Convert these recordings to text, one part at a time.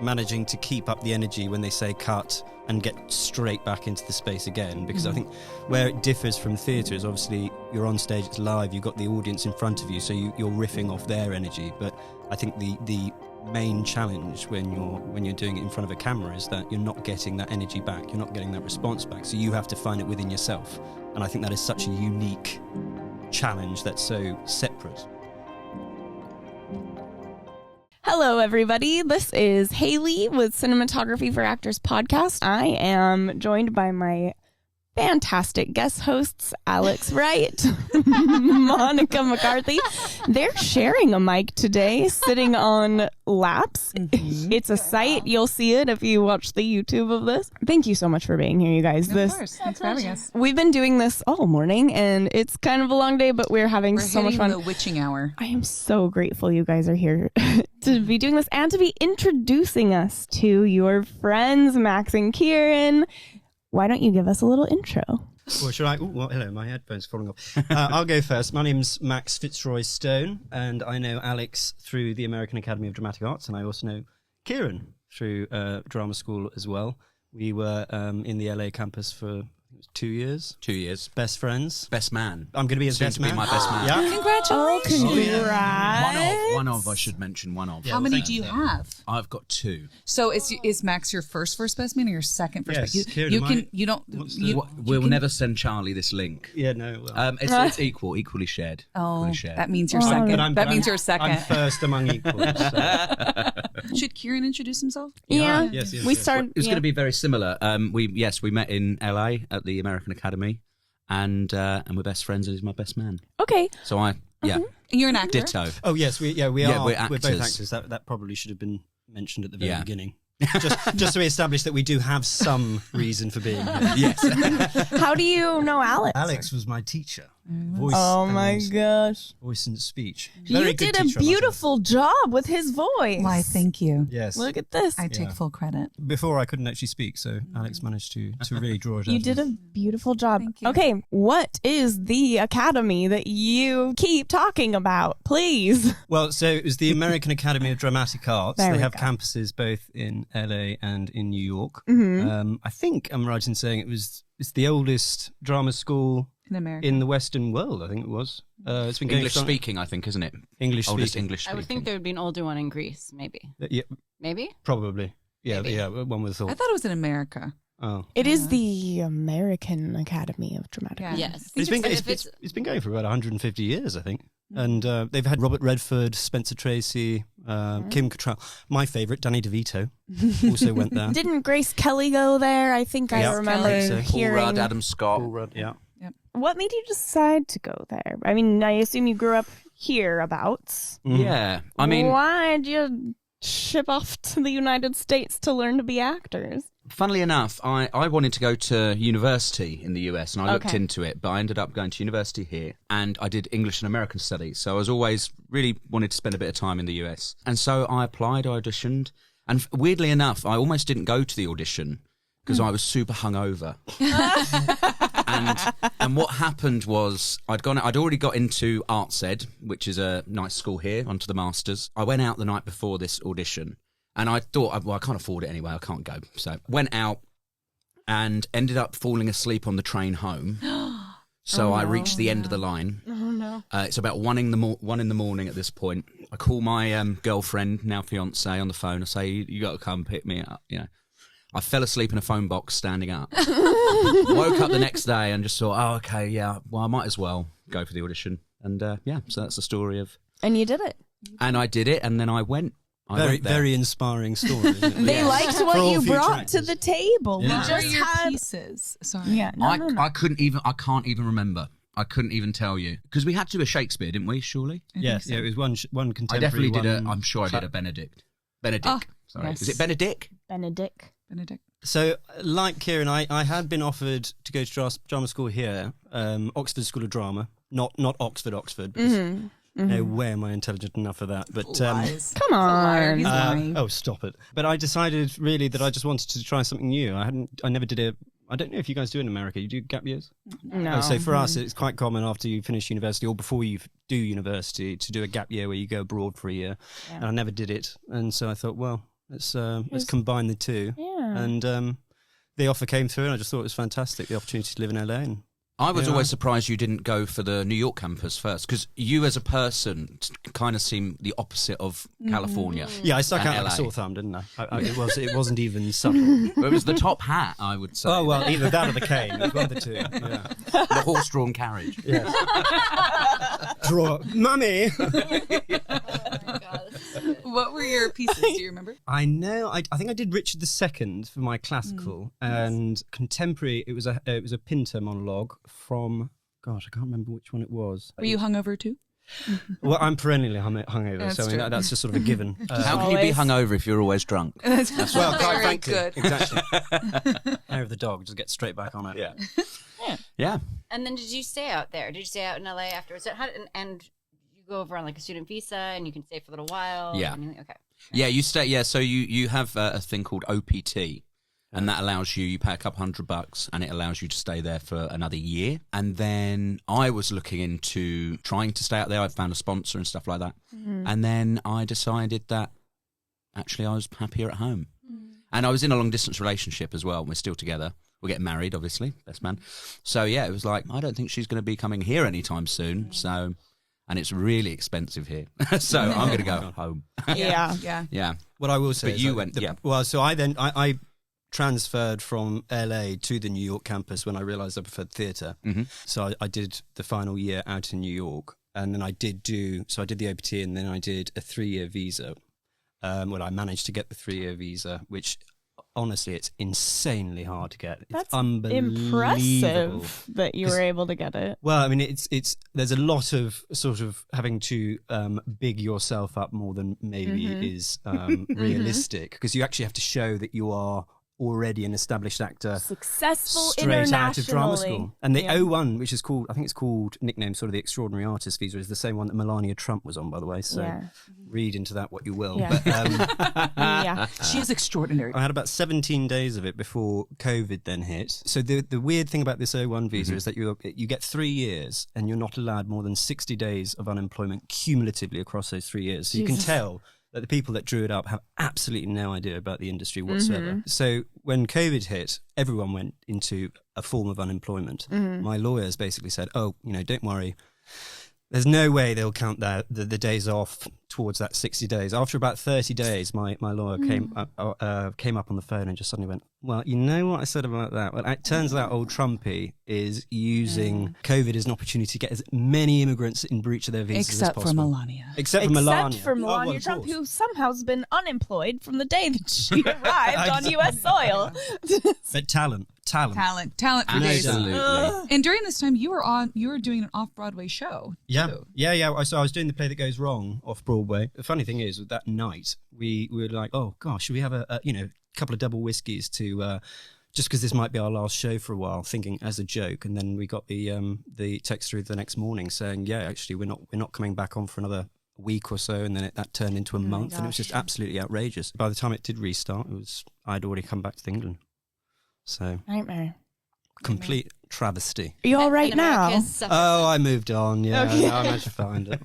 managing to keep up the energy when they say cut and get straight back into the space again, because I think where it differs from theatre is obviously you're on stage, it's live, you've got the audience in front of you, so you're riffing off their energy. But I think the main challenge when you're doing it in front of a camera is that you're not getting that energy back, you're not getting that response back, so you have to find it within yourself. And I think that is such a unique challenge that's so separate. Hello, everybody. This is Haley with Cinematography for Actors podcast. I am joined by my fantastic guest hosts, Alex Wright, Monica McCarthy. They're sharing a mic today, sitting on laps. It's a sight. You'll see it if you watch the YouTube of this. Thank you so much for being here, you guys. Of course. Thanks for having us. We've been doing this all morning, and it's kind of a long day, but we're having so much fun. The witching hour. I am so grateful you guys are here to be doing this and to be introducing us to your friends, Max and Kieran. Why don't you give us a little intro? Well, should I? Well, hello, my headphone's falling off. I'll go first. My name's Max FitzRoy-Stone, and I know Alex through the American Academy of Dramatic Arts, and I also know Kieran through drama school as well. We were in the LA campus for 2 years. 2 years. Best friends. Best man. I'm going to be his Soon best to be man. my best man. Yeah. Congratulations. Oh, congrats. One of, I should mention one of. Yeah, How well, many thanks. do you have? I've got two. So is Max your first best man or your second first Yes, best? Kieran, You am can I- you don't what's you, the- We'll never send Charlie this link. Yeah, no. Well, It's equally shared. Oh, Equally shared. that means you're Oh, second. but I'm- that but means I'm- you're second. I'm first among equals. So. Should Kieran introduce himself? Yeah, Yes, we yes. started. It's going to be very similar. We met in LA at the American Academy, and we're best friends, and he's my best man. Okay. So And you're an actor. ditto. Oh yes, we are. Yeah, we're We're both actors. actors. That probably should have been mentioned at the very Yeah. beginning. just so we establish that we do have some reason for being here. Yes. How do you know Alex? Alex was my teacher. Voice Oh my and gosh. voice and speech. You Very good did a teacher, I must beautiful job with his voice. Why, thank you. say. Yes. Look at this. I take full credit. Before I couldn't actually speak, so Alex managed to really draw it out. You did a beautiful job. Thank you. Okay, what is the academy that you keep talking about, please? Well, so it was the American Academy of Dramatic Arts. There They we have go. campuses both in LA and in New York. Mm-hmm. I think I'm right in saying it's the oldest drama school In America. in the Western world. I think it was. It's been going English for- speaking, I think, isn't it? English Oldest speaking. English I speaking. would think there would be an older one in Greece, maybe. Yeah, Maybe? probably. Yeah, Maybe. yeah. One would have I thought. thought it was in America. Oh. It is the American Academy of Dramatic Yeah. Arts. Yes. It's been, But it's, if it's, it's been going for about 150 years, I think. And they've had Robert Redford, Spencer Tracy, Kim Cattrall. My favourite, Danny DeVito, also went there. Didn't Grace Kelly go there? I think I Yeah, remember Kelly, so. Paul hearing. Rudd, Adam Scott. Paul Rudd, yeah. What made you decide to go there? I mean, I assume you grew up hereabouts. Yeah. I mean, why'd you ship off to the United States to learn to be actors? funnily enough, I wanted to go to university in the US, and I looked Okay. into it, but I ended up going to university here, and I did English and American studies. So I was always really wanted to spend a bit of time in the US. And so I applied, I auditioned, and weirdly enough, I almost didn't go to the audition because I was super hungover. And what happened was I'd already got into Arts Ed, which is a nice school here, onto the Masters. I went out the night before this audition, and I thought, well, I can't afford it anyway, I can't go. So went out and ended up falling asleep on the train home. So I reached the end of the line. Oh no! It's about 1 in the morning at this point. I call my girlfriend, now fiance, on the phone. I say, you got to come pick me up, you know. I fell asleep in a phone box standing up. Woke up the next day and just thought, oh, okay, yeah, well, I might as well go for the audition. And yeah, so that's the story of... And you did it. And I did it, and then I went. Very, very inspiring story. Isn't it? They Yes. liked For what all you future brought to actors. the table. Yeah. We What are just your had. pieces? Sorry. Yeah, no, I can't even remember. I couldn't even tell you. Because we had to do a Shakespeare, didn't we, surely? Yes, yeah, it was one I contemporary. definitely did one I'm sure I did a Benedict. Benedict. Sorry. yes. Is it Benedict? Benedict. Benedict. So, like Kieran, I had been offered to go to drama school here, Oxford School of Drama, not Oxford, because no way am I intelligent enough for that. But Lies. Come liar. on. He's lying. oh, stop it! But I decided really that I just wanted to try something new. I never did a. I don't know if you guys do in America. You do gap years? No. So for us, it's quite common after you finish university or before you do university to do a gap year where you go abroad for a year. Yeah. And I never did it, and so I thought, well, Let's combine the two. Yeah. And the offer came through, and I just thought it was fantastic, the opportunity to live in LA. And I was Yeah. always surprised you didn't go for the New York campus first, because you as a person kind of seem the opposite of California. yeah, I stuck And out like LA. a sore thumb, didn't I? It wasn't even subtle. It was the top hat, I would say. Oh well, either that or the cane. It was one of the two. Yeah. The horse-drawn carriage. Yes. Draw, mummy. What were your pieces? Do you remember? I know. I think I did Richard II for my classical and contemporary. It was a Pinter monologue from. Gosh, I can't remember which one it was. Were you hungover too? Well, I'm perennially hungover, That's so I mean, true. that's just sort of a given. How can you be Always. hungover if you're always drunk? That's well, quite very frankly, good. exactly. Hair of the dog, just get straight back on it. Yeah. Yeah. And then did you stay out there? Did you stay out in LA afterwards? So and you go over on like a student visa and you can stay for a little while? Yeah. And okay. Yeah, you stay. Yeah, so you have a thing called OPT, and that allows you pay a couple $100, and it allows you to stay there for another year. And then I was looking into trying to stay out there. I found a sponsor and stuff like that, and then I decided that actually I was happier at home. And I was in a long distance relationship as well. We're still together. We're getting married, obviously, best man. So yeah, it was like I don't think she's going to be coming here anytime soon. So. And it's really expensive here, so I'm going to go home. Yeah. Yeah, What I will say But is you that went- yeah. Well, so I transferred from LA to the New York campus when I realised I preferred theatre. Mhm. So I did the final year out in New York, and then I did the OPT, and then I did a 3-year visa. Well, I managed to get the 3-year visa, which honestly, it's insanely hard to get. It's That's unbelievable. impressive that you were able to get it. Well, I mean, it's there's a lot of sort of having to big yourself up more than maybe is realistic, because you actually have to show that you are already an established actor Successful straight out of drama internationally. school. And the Yeah. O1, which is called, I think it's called, nicknamed sort of the Extraordinary Artist visa, is the same one that Melania Trump was on, by the way. So Yeah. read into that what you will. Yeah. But, Yeah. She is extraordinary. I had about 17 days of it before COVID then hit. So the weird thing about this O1 visa is that you get 3 years and you're not allowed more than 60 days of unemployment cumulatively across those 3 years. So you can Jesus. tell that the people that drew it up have absolutely no idea about the industry whatsoever. So when COVID hit, everyone went into a form of unemployment. My lawyers basically said, don't worry. There's no way they'll count the days off towards that 60 days. After about 30 days, my lawyer came up on the phone and just suddenly went, well, you know what I said about that? Well, it turns out old Trumpy is using COVID as an opportunity to get as many immigrants in breach of their visas Except as for possible. Melania. Except for Melania. Except for Melania well, of Trump, course. who somehow has been unemployed from the day that she arrived on U.S. soil. But talent. Talent for No days. doubt. Absolutely. And during this time, you were doing an off-Broadway show. Yeah, too. yeah. So I was doing The Play That Goes Wrong off Broadway. The funny thing is, that night we were like, oh gosh, should we have a couple of double whiskeys to just because this might be our last show for a while, thinking as a joke. And then we got the text through the next morning saying, yeah, actually we're not coming back on for another week or so. And then that turned into a month, and it was just absolutely outrageous. By the time it did restart, I'd already come back to England. So Nightmare. complete travesty. Are you all right And now? America suffers. Oh, I moved on. Yeah, Okay. I managed to find it.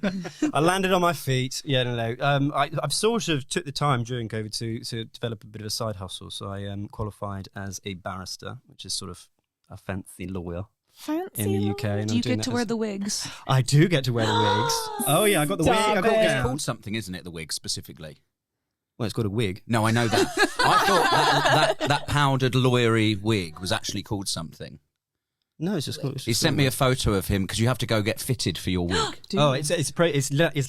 I landed on my feet. Yeah, no. I've sort of took the time during COVID to develop a bit of a side hustle. So I qualified as a barrister, which is sort of a fancy lawyer Fancy in the UK. And Do I'm you doing get to that wear as- the wigs? I do get to wear the wigs. Oh yeah, I got the wig. Stop I got it. It's gown. called something, isn't it? The wig specifically. Well, it's got a wig. No, I know that. I thought that powdered lawyery wig was actually called something. No, it's just called. He sent me a photo of him because you have to go get fitted for your wig. Oh, it's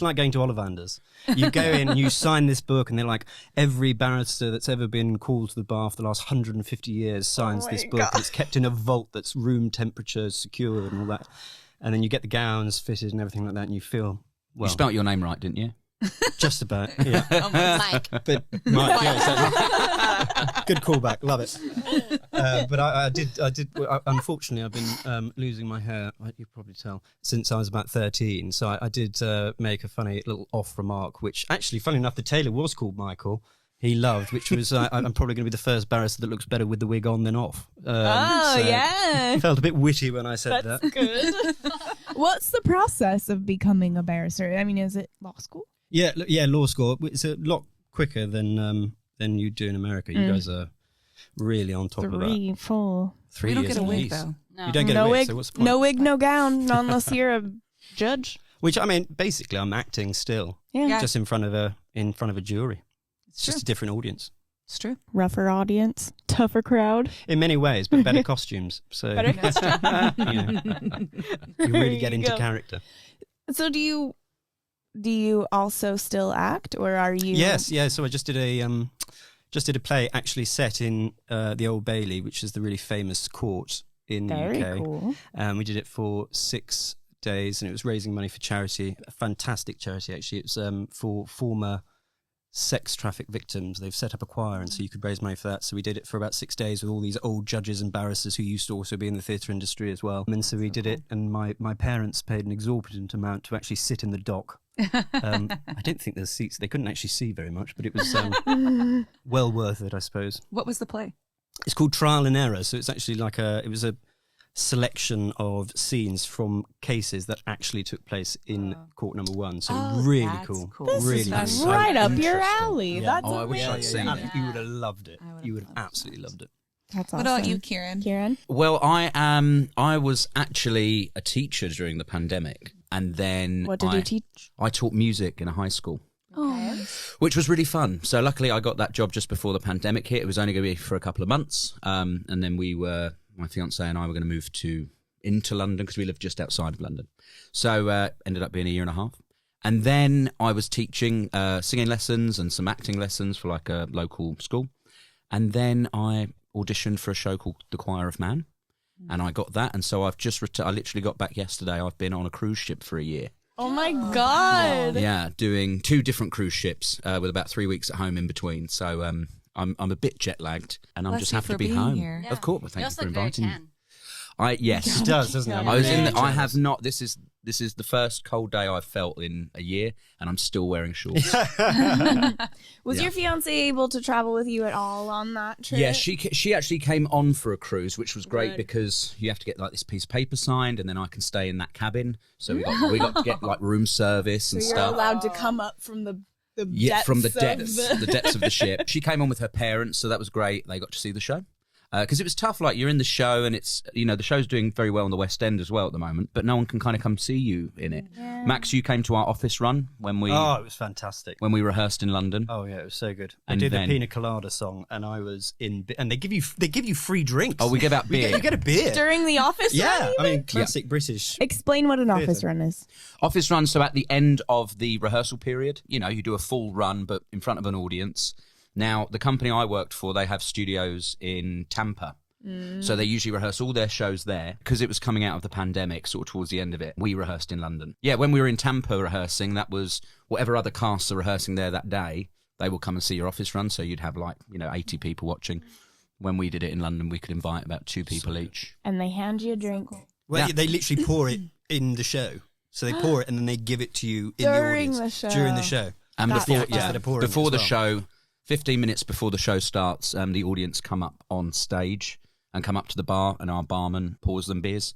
like going to Ollivanders. You go in, you sign this book, and they're like, every barrister that's ever been called to the bar for the last 150 years signs this book. And it's kept in a vault that's room temperature secure and all that. And then you get the gowns fitted and everything like that, and you feel well. You spelt your name right, didn't you? Just about, yeah. Mike. But Mike, yeah, exactly. Good callback, love it. But I did. Unfortunately, I've been losing my hair. You probably tell since I was about 13. So I did make a funny little off remark, which actually, funny enough, the tailor was called Michael. He loved, which was I'm probably going to be the first barrister that looks better with the wig on than off. Yeah. Felt a bit witty when I said That's that. good. What's the process of becoming a barrister? I mean, is it law school? Yeah, law school. It's a lot quicker than than you do in America. You guys are really on top of that. 3 full. 3 We don't years get a at wig, least. though. No. You don't get No a wig, wig, so what's the point? no wig, no gown, not unless you're a judge. Which, I mean, basically I'm acting still, Yeah. just in front of a jury. It's It's just true. a different audience. It's true. Rougher audience, tougher crowd. In many ways, but better costumes. So Better you really get There you into go. character. So do you also still act, or are you? Yes, yeah. So I just did a play actually set in the Old Bailey, which is the really famous court in Very the UK. cool. We did it for 6 days, and it was raising money for charity. A fantastic charity, actually. It's for former sex traffic victims. They've set up a choir, and so you could raise money for that. So we did it for about 6 days with all these old judges and barristers who used to also be in the theatre industry as well. And so we did it, and my parents paid an exorbitant amount to actually sit in the dock. I don't think there's seats. They couldn't actually see very much, but it was well worth it, I suppose. What was the play? It's called Trial and Error. So it's actually it was a selection of scenes from cases that actually took place in court number 1. So really that's cool. This really is nice. right up your Interesting. alley. Yeah. That's Oh, I wish amazing. I'd seen it. You would have loved it. I would You have would have loved to absolutely see loved it. That's What awesome. about you, Kieran? Kieran? Well, I was actually a teacher during the pandemic, and then What did you teach? I taught music in a high school, Oh, which was really fun. So luckily, I got that job just before the pandemic hit. It was only going to be for a couple of months, and then my fiance and I were going to move into London because we live just outside of London. So ended up being a year and a half. And then I was teaching singing lessons and some acting lessons for like a local school. And then I auditioned for a show called The Choir of Man. And I got that. And so I've just I literally got back yesterday. I've been on a cruise ship for a year. oh my God. Yeah, doing 2 different cruise ships with about 3 weeks at home in between. So I'm a bit jet lagged, and I'm Bless just you happy for to be being home. here. Yeah. Of course, You thank you also for look very inviting me. tan. Yes. It does, doesn't it? I I was in. Really I jealous. have not. This is the first cold day I've felt in a year, and I'm still wearing shorts. Was Yeah. your fiance able to travel with you at all on that trip? Yeah, she actually came on for a cruise, which was great Good. because you have to get like this piece of paper signed, and then I can stay in that cabin. So we got to get like room service So and you're stuff. allowed to come up from the Yeah, depths from the of depths of the ship. She came on with her parents, so that was great. They got to see the show. Because it was tough, like you're in the show and it's, the show's doing very well in the West End as well at the moment, but no one can kind of come see you in it. Yeah. Max, you came to our office run when we Oh, it was fantastic. rehearsed in London. Oh yeah, it was so good. I And did then- the Pina Colada song, and I was in. And they give you free drinks. Oh, we give out beer. You get a beer. During the office Yeah, run, I mean even? classic British. Explain what an Theatre. office run is. Office run, so at the end of the rehearsal period, you do a full run, but in front of an audience. Now, the company I worked for, they have studios in Tampa. So they usually rehearse all their shows there. Because it was coming out of the pandemic, sort of towards the end of it, we rehearsed in London. Yeah, when we were in Tampa rehearsing, that was whatever other casts are rehearsing there that day, they will come and see your office run. So you'd have 80 people watching. When we did it in London, we could invite about 2 people each. And they hand you a drink. Well, Yeah. they literally pour it in the show. So they pour it and then they give it to you in During the the audience show. during the show. And That's before, fun. Instead of pouring it before as the well. show, 15 minutes before the show starts, the audience come up on stage and come up to the bar, and our barman pours them beers,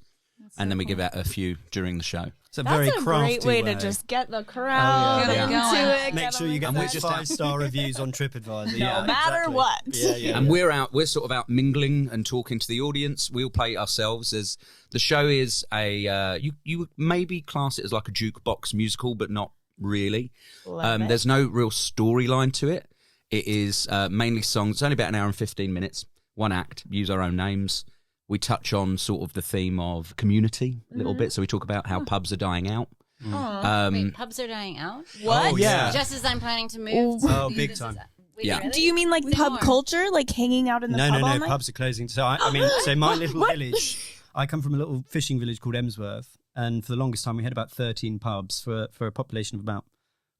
and then we give out a few during the show. It's a That's very a crafty great way to just get the crowd Oh, yeah. into Yeah. it. Make get sure them you get And we're those just 5-star reviews on TripAdvisor. No Yeah, matter exactly. what. Yeah. And we're sort of out mingling and talking to the audience. We'll play ourselves as the show is a you would maybe class it as like a jukebox musical, but not really. Love it. There's no real storyline to it. It is mainly songs. It's only about an hour and 15 minutes. One act. Use our own names. We touch on sort of the theme of community a little bit. So we talk about how pubs are dying out. Wait, pubs are dying out? What? Oh, yeah. Just as I'm planning to move. Oh, to big this time. is- Wait, Yeah. really? Do you mean like Say pub more. culture? Like hanging out in the No, pub no, all no. night? Pubs are closing. So my little village. I come from a little fishing village called Emsworth, and for the longest time we had about 13 pubs for a population of about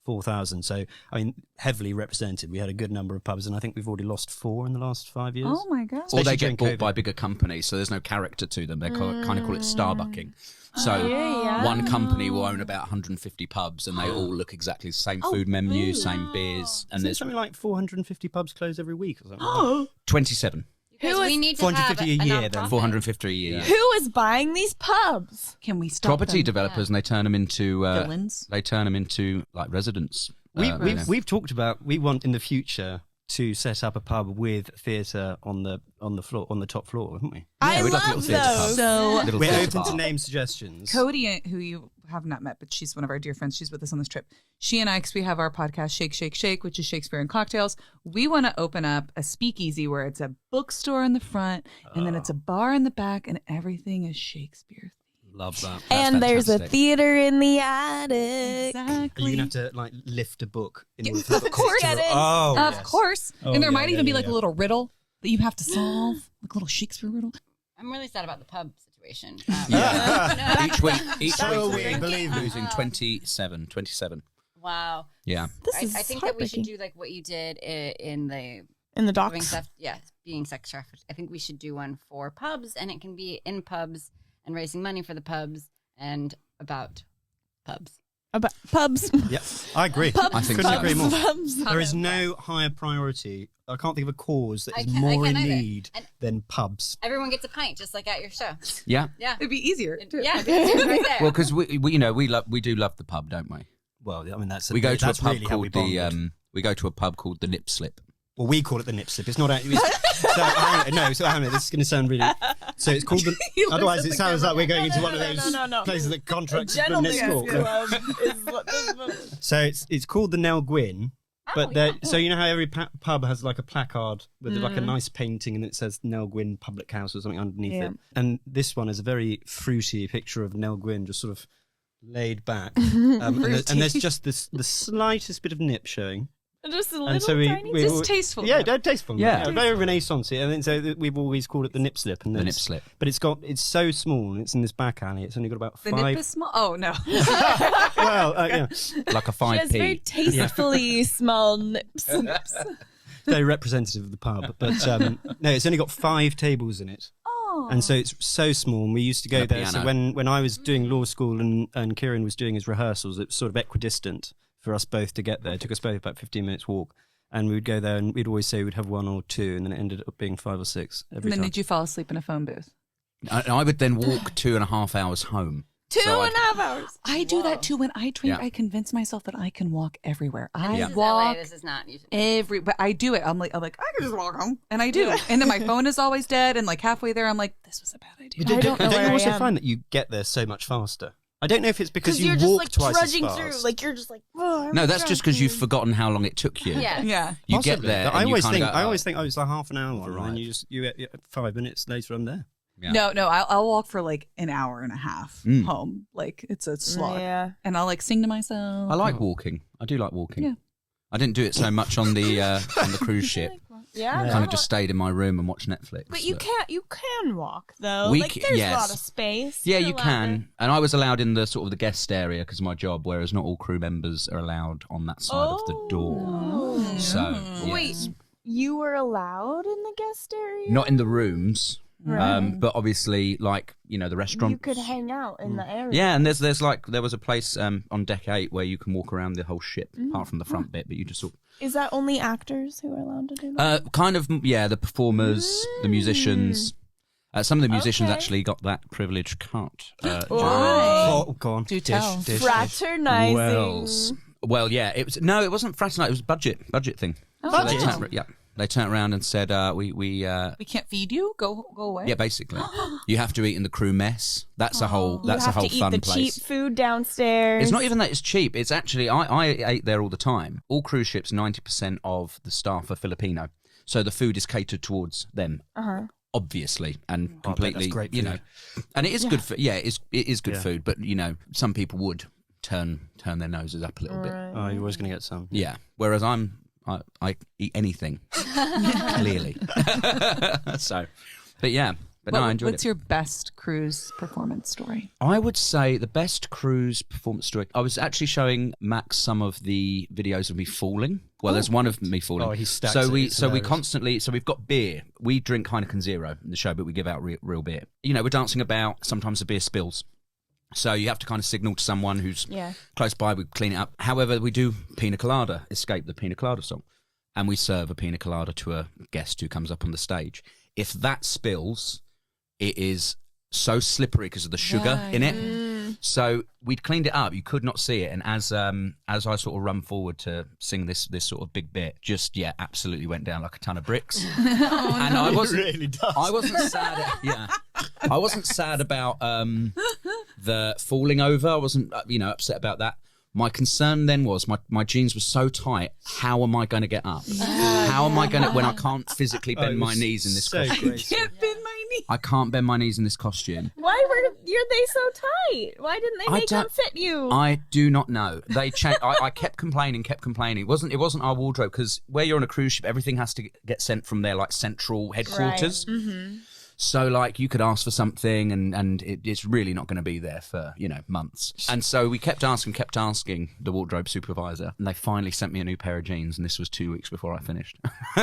4,000. So heavily represented. We had a good number of pubs, and I think we've already lost 4 in the last 5 years. Oh my god. Or they Especially get bought during by COVID. bigger companies, so there's no character to them. They kind of call it starbucking. So yeah. one company will own about 150 pubs, and they all look exactly the same food menu, same beers, and Isn't it there's something like 450 pubs close every week or something? 27, Because we need to 450 have a year, then. nonprofit. 450 a year. Who is buying these pubs? Can we stop Property them? developers, and they turn them into Villains? They turn them into like residents. We've talked about, we want in the future to set up a pub with theatre on the floor, on the top floor, haven't we? I we'd like a love little theatre pub. those. So Little We're theatre open to bar. name suggestions. Cody, who you have not met, but she's one of our dear friends. She's with us on this trip. She and I, because we have our podcast, Shake, Shake, Shake, which is Shakespeare and Cocktails. We want to open up a speakeasy where it's a bookstore in the front and then it's a bar in the back and everything is Shakespeare. Love that. And there's a fantastic. theater in the attic. Are Exactly. you going to have to like lift a book? In order Of for course. Get in. Oh, Of yes. course. Oh, and there yeah, might even yeah, be yeah, like yeah. a little riddle that you have to solve, like a little Shakespeare riddle. I'm really sad about the pub situation. Yeah. each So week, we believe me. losing 27. Wow. Yeah. This is I think that we should heartbreaking. do like what you did in the In the having docks. stuff. Yeah, being sex trafficked. I think we should do one for pubs, and it can be in pubs and raising money for the pubs and about pubs. About pubs. Yeah, I agree. Pubs. I think Couldn't so. agree more. Pubs. There is no higher priority. I can't think of a cause that I is can't- I more in can't either. need And- than pubs. Everyone gets a pint, just like at your show. Yeah. Yeah. It'd be easier. too. Yeah, it's right there. Well, because we do love the pub, don't we? Well, I mean that's We go to a that's pub really how we called bonded. we go to a pub called the Nip Slip. Well, we call it the nip slip. It's not. Hang on, this is going to sound really. So it's called the. looks Otherwise, at it the sounds like we're going into No, one of no, those no. places that contracts for Gentlemen's sport. club is what this So it's called the Nell Gwyn. But yeah. so you know how every pub has like a placard with like a nice painting and it says Nell Gwyn Public House or something underneath Yeah. it. And this one is a very fruity picture of Nell Gwyn just sort of laid back. And there's just the slightest bit of nip showing. Just a little And so tiny. we Just tasteful. Yeah, tasteful. Yeah. Very Renaissance. And then so we've always called it the nip slip. And The then Nip Slip. But it's so small and it's in this back alley. It's only got about The nip five. is small. Oh, no. Well, yeah. Like a She has very 5p. tastefully small nips. Very representative of the pub. But no, it's only got 5 tables in it. Oh. And so it's so small. And we used to go And a there. So piano. when I was doing law school and Kieran was doing his rehearsals, it was sort of equidistant for us both to get there. It took us both about 15 minutes walk. And we would go there and we'd always say we'd have 1 or 2. And then it ended up being 5 or 6 every And then time. did you fall asleep in a phone booth? I would then walk 2.5 hours home. Two So and a half hours. I do Whoa. that too. When I drink, Yeah. I convince myself that I can walk everywhere. I This is walk LA. This is not usually. but I do it. I'm like, I can just walk home, and I do. And then my phone is always dead, and like halfway there, I'm like, this was a bad idea. But I don't know don't where you I also am. find that you get there so much faster? I don't know if it's because you you're just walk like twice trudging as through. fast. Like you're just like, oh, No, that's just because you've forgotten how long it took you. Yeah. Yeah. You get Possibly. there. I and you always kinda think go, I "Oh, always think it's like half an hour one, and Right. then you 5 minutes later I'm there. Yeah. No, I'll walk for like an hour and a half home. Like it's a slog. Yeah. And I'll like sing to myself. I like walking. I do like walking. Yeah. I didn't do it so much on the cruise ship. Yeah. I kind of just stayed in my room and watched Netflix. But you can walk though. We like ca- there's yes. a lot of space. Yeah, You're you allowed can. And I was allowed in the sort of the guest area because of my job, whereas not all crew members are allowed on that side of the door. Oh. So, Wait, yes. you were allowed in the guest area? Not in the rooms, Right. but obviously, like, the restaurant. You could hang out in the area. Yeah, and there's like, there was a place on deck 8 where you can walk around the whole ship, Mm. apart from the front bit, but you just sort of. Is that only actors who are allowed to do that? Kind of, yeah, the performers, the musicians. Some of the musicians Okay. actually got that privilege cut. Right. Oh, go on. Do tell. Fraternizing. Well, yeah, it wasn't fraternizing. It was budget thing. Oh. So Budget? they turned around and said, we can't feed you. Go away. yeah, basically, you have to eat in the crew mess. That's a whole You have fun to eat the place. cheap food downstairs. It's not even that it's cheap. It's actually I ate there all the time. All cruise ships, 90% of the staff are Filipino, so the food is catered towards them. Obviously, and completely, that's great and it is good food. Yeah, it is good Yeah. food, but some people would turn their noses up a little bit. Oh, you're always going to get some. Yeah. Whereas I eat anything, clearly. So, but yeah, but no, I enjoyed What's it. your best cruise performance story? I would say the best cruise performance story. I was actually showing Max some of the videos of me falling. Well, there's one of me falling. Oh, he stacks so it. we It's so we hilarious. constantly we've got beer. We drink Heineken Zero in the show, but we give out real beer. We're dancing about. Sometimes the beer spills. So you have to kind of signal to someone who's close by. We clean it up. However, we do Pina Colada, Escape the Pina Colada song. And we serve a Pina Colada to a guest who comes up on the stage. If that spills, it is so slippery because of the sugar in it. So we'd cleaned it up. You could not see it. And as I sort of run forward to sing this sort of big bit, just absolutely went down like a ton of bricks. And I wasn't really does. I wasn't sad. I wasn't sad about the falling over. I wasn't upset about that. My concern then was my jeans were so tight. How am I going to get up? How am I going to when I can't physically bend my knees in this costume? Can't bend my knee. I can't bend my knees in this costume. Why were they so tight? Why didn't they make them fit you? I do not know. They changed. I kept complaining. It wasn't our wardrobe, because where you're on a cruise ship, everything has to get sent from their like central headquarters. Right. Mm-hmm. So like you could ask for something and it's really not going to be there for, months. And so we kept asking the wardrobe supervisor, and they finally sent me a new pair of jeans, and this was 2 weeks before I finished.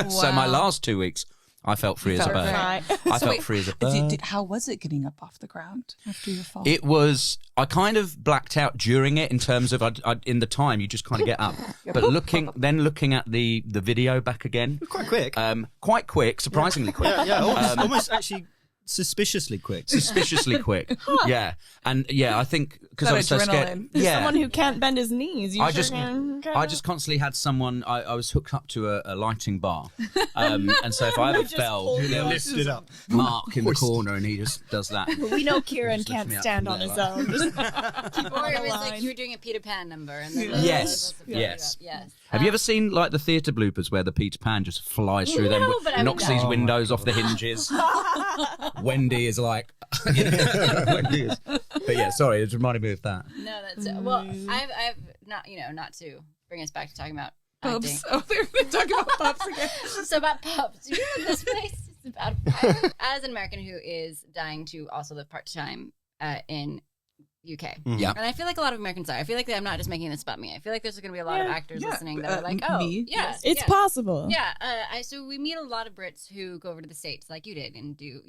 So my last 2 weeks, I felt free as a bird. Right. I felt free as a bird. How was it getting up off the ground after your fall? It was, I kind of blacked out during it in terms of, in the time, you just kind of get up. But looking at the video back again. Quite quick. Quite quick, surprisingly quick. Yeah, almost actually suspiciously quick. Yeah. And I think because I was so scared. There's someone who can't bend his knees. I just constantly had someone. I was hooked up to a lighting bar, and so if I ever fell, They're lifted up. Mark in the corner, and he just does that. We know Kieran can't me up stand from on there, his like- own. Or it was like you were doing a Peter Pan number. And then Yes. Have you ever seen like the theatre bloopers where the Peter Pan just flies through them, but I knocks would these know. windows off the hinges? Wendy is like, Wendy is. But yeah, sorry, it reminded me of that. No, that's well. I've not to bring us back to talking about acting. Pubs. Oh, they're talking about pubs again. So about pubs. You know this place is about. As an American who is dying to also live part time in UK. Yeah. And I feel like a lot of Americans are. I feel like I'm not just making this about me. I feel like there's going to be a lot of actors listening that are like, oh, me? yeah, It's yeah. possible. Yeah. So we meet a lot of Brits who go over to the States like you did and do,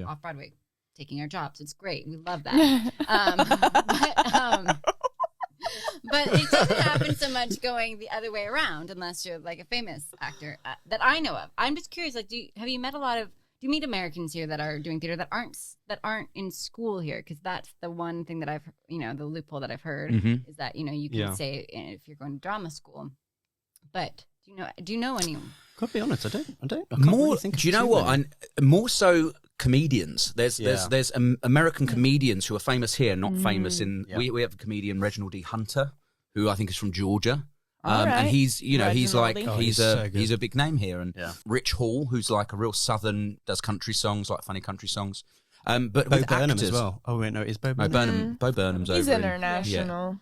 off Broadway, taking our jobs. It's great. We love that. But it doesn't happen so much going the other way around unless you're like a famous actor that I know of. I'm just curious, like, do you meet Americans here that are doing theater that aren't in school here? Because that's the one thing that I've, the loophole that I've heard is that, you can say if you're going to drama school. But do you know anyone? Gotta be honest, I don't. I can't More, really think of do you know too what? many. More so comedians. There's American comedians who are famous here, not famous in. Yeah. We have a comedian, Reginald D. Hunter, who I think is from Georgia. All right. And he's he's like Reginald. he's so good. he's a big name here, and Yeah. Rich Hall, who's like a real southern, does country songs, like funny country songs. But Bo with Burnham actors, as well. Oh wait, no, it's Bo No, Burnham. Bo Burnham's He's over. international.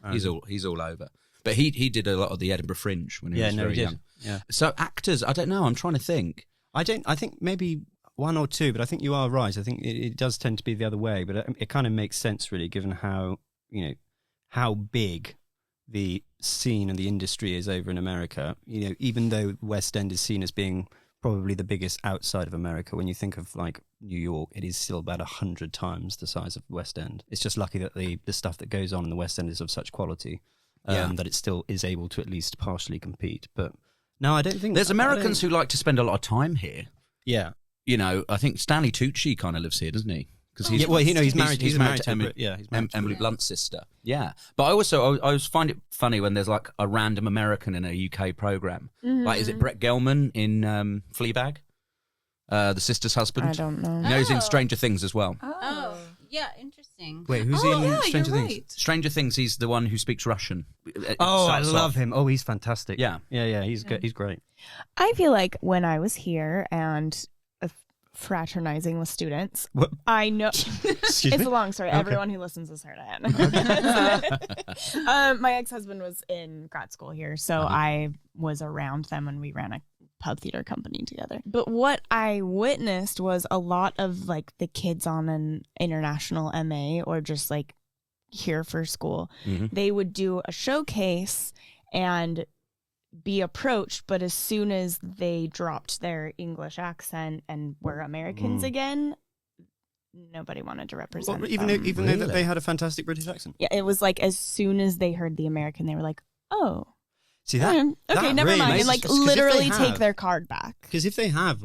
He's all over. But he did a lot of the Edinburgh Fringe when he was very he did. young. Yeah. So actors, I don't know. I'm trying to think. I think maybe one or two, but I think you are right. I think it does tend to be the other way, but it kind of makes sense really, given how how big the scene and the industry is over in America. Even though West End is seen as being probably the biggest outside of America, when you think of like New York, it is still about 100 times the size of West End. It's just lucky that the stuff that goes on in the West End is of such quality that it still is able to at least partially compete. But no, I don't think There's Americans who like to spend a lot of time here. Yeah. I think Stanley Tucci kind of lives here, doesn't he? Because He's married. He's married to Emily. Yeah, he's married to Emily Blunt's sister. Yeah, but I always find it funny when there's like a random American in a UK program. Like, is it Brett Gelman in Fleabag, the sister's husband? I don't know. He's in Stranger Things as well. Oh, yeah, interesting. Wait, who's in yeah, Stranger you're Things? right. Stranger Things. He's the one who speaks Russian. Oh, I Starts love off- him. Oh, he's fantastic. Yeah. He's good. He's great. I feel like when I was here and fraternizing with students, What? I know Excuse it's me? a long story. Okay. Everyone who listens has heard it. My ex-husband was in grad school here, so I was around them when we ran a pub theater company together. But what I witnessed was a lot of like the kids on an international MA or just like here for school. They would do a showcase and be approached, but as soon as they dropped their English accent and were Americans again, nobody wanted to represent Even them. though that they had a fantastic British accent. Yeah, it was like as soon as they heard the American, they were like, "Oh, See that? okay, that never really mind," makes and like sense, 'cause if they literally have- take their card back. Because if they have